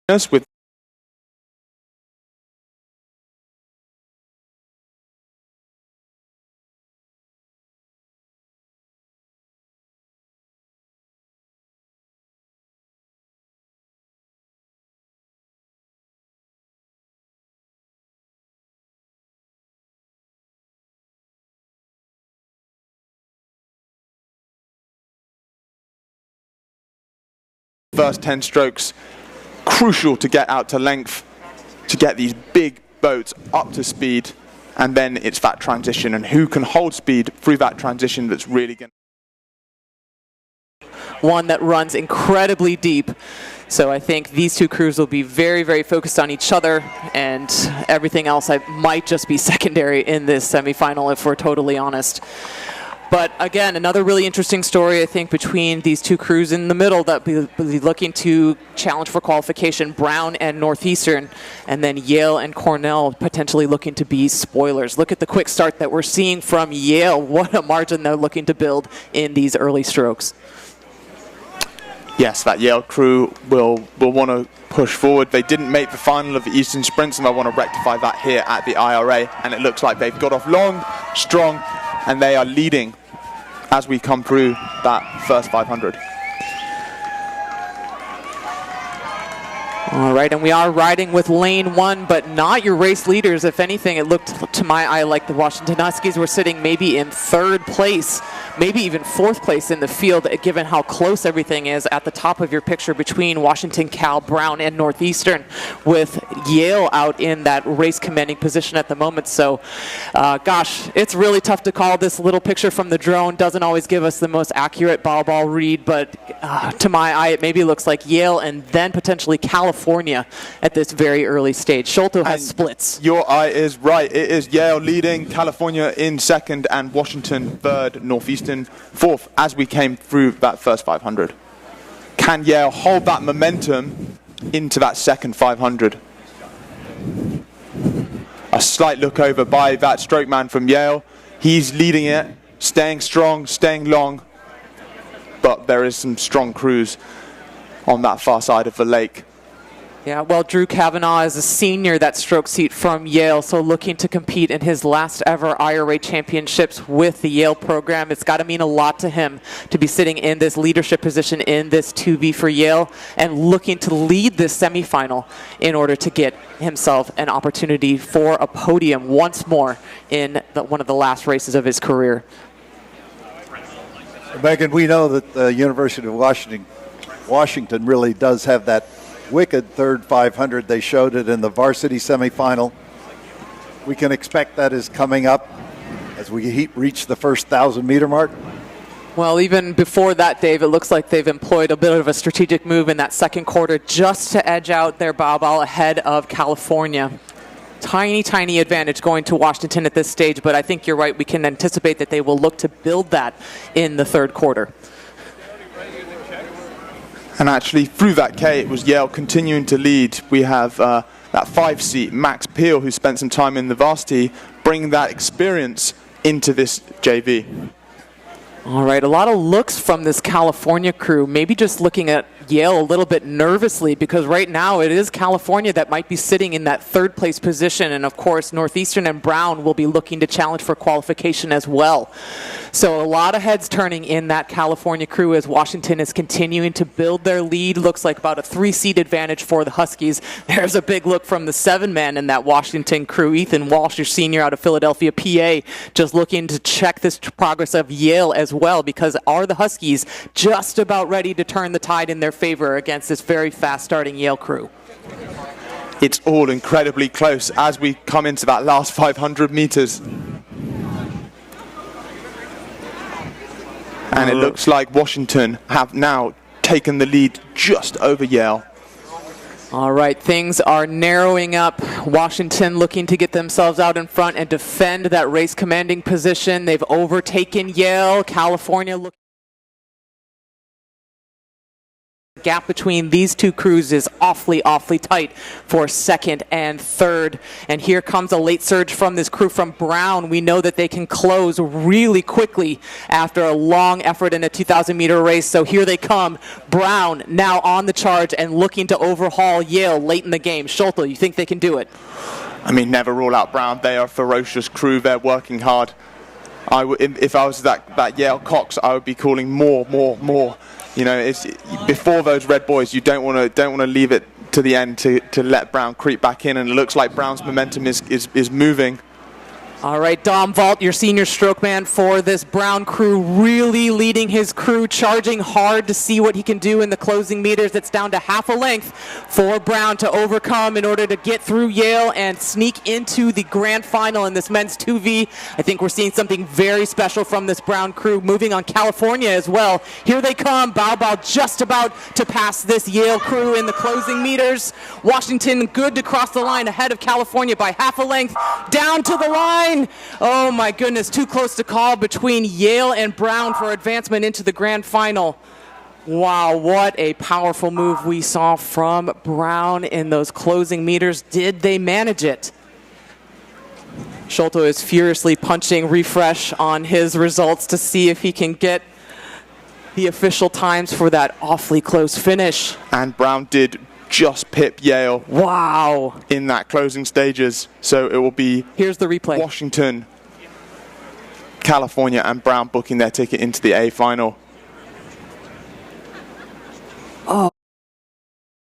us with first 10 strokes, crucial to get out to length, to get these big boats up to speed, and then it's that transition, and who can hold speed through that transition that's really going to... One that runs incredibly deep. So I think these two crews will be very, very focused on each other, and everything else might just be secondary in this semifinal, if we're totally honest. But again, another really interesting story, I think, between these two crews in the middle that will be looking to challenge for qualification, Brown and Northeastern, and then Yale and Cornell potentially looking to be spoilers. Look at the quick start that we're seeing from Yale. What a margin they're looking to build in these early strokes. Yes, that Yale crew will want to push forward. They didn't make the final of the Eastern Sprints, and they want to rectify that here at the IRA, and it looks like they've got off long, strong, and they are leading as we come through that first 500. All right, and we are riding with lane one, but not your race leaders. If anything, it looked to my eye like the Washington Huskies were sitting maybe in third place, maybe even fourth place in the field, given how close everything is at the top of your picture between Washington, Cal, Brown, and Northeastern, with Yale out in that race commanding position at the moment. So, gosh, it's really tough to call. This little picture from the drone doesn't always give us the most accurate ball read, but to my eye, it maybe looks like Yale and then potentially California at this very early stage. Sholto has splits. Your eye is right. It is Yale leading, California in second, and Washington third, Northeastern fourth as we came through that first 500. Can Yale hold that momentum into that second 500? A slight look over by that stroke man from Yale. He's leading it, staying strong, staying long, but there is some strong crews on that far side of the lake. Yeah, well, Drew Kavanaugh is a senior, that stroke seat from Yale, so looking to compete in his last ever IRA championships with the Yale program. It's got to mean a lot to him to be sitting in this leadership position in this 2B for Yale and looking to lead this semifinal in order to get himself an opportunity for a podium once more in one of the last races of his career. Megan, we know that the University of Washington really does have that wicked third 500. They showed it in the varsity semifinal. We can expect that is coming up as we reach the first 1,000-meter mark. Well, even before that, Dave, it looks like they've employed a bit of a strategic move in that second quarter just to edge out their Baobao ahead of California. Tiny advantage going to Washington at this stage, but I think you're right. We can anticipate that they will look to build that in the third quarter. And actually, through that K, it was Yale continuing to lead. We have that 5-seat, Max Peel, who spent some time in the varsity, bringing that experience into this JV. All right, a lot of looks from this California crew, maybe just looking at Yale a little bit nervously, because right now it is California that might be sitting in that third place position, and of course Northeastern and Brown will be looking to challenge for qualification as well. So a lot of heads turning in that California crew as Washington is continuing to build their lead. Looks like about a 3-seat advantage for the Huskies. There's a big look from the 7-man in that Washington crew. Ethan Walsh, your senior out of Philadelphia, PA, just looking to check this progress of Yale as well, because are the Huskies just about ready to turn the tide in their favor against this very fast starting Yale crew? It's all incredibly close as we come into that last 500 meters. And it looks like Washington have now taken the lead just over Yale. All right, things are narrowing up. Washington looking to get themselves out in front and defend that race commanding position. They've overtaken Yale. California looking gap between these two crews is awfully tight for second and third. And here comes a late surge from this crew from Brown. We know that they can close really quickly after a long effort in a 2,000-meter race. So here they come. Brown now on the charge and looking to overhaul Yale late in the game. Schulte, you think they can do it? I mean, never rule out Brown. They are a ferocious crew. They're working hard. If I was that Yale Cox, I would be calling more. You know, it's before those red boys. You don't want to leave it to the end to let Brown creep back in. And it looks like Brown's momentum is moving. All right, Dom Vault, your senior stroke man for this Brown crew, really leading his crew, charging hard to see what he can do in the closing meters. It's down to half a length for Brown to overcome in order to get through Yale and sneak into the grand final in this men's 2V. I think we're seeing something very special from this Brown crew, moving on California as well. Here they come, Bao just about to pass this Yale crew in the closing meters. Washington good to cross the line ahead of California by half a length, down to the line. Oh my goodness, too close to call between Yale and Brown for advancement into the grand final. Wow, what a powerful move we saw from Brown in those closing meters. Did they manage it? Schulte is furiously punching refresh on his results to see if he can get the official times for that awfully close finish. And Brown did just pip Yale. Wow. In that closing stages. So it will be here's the replay. Washington, California, and Brown booking their ticket into the A final.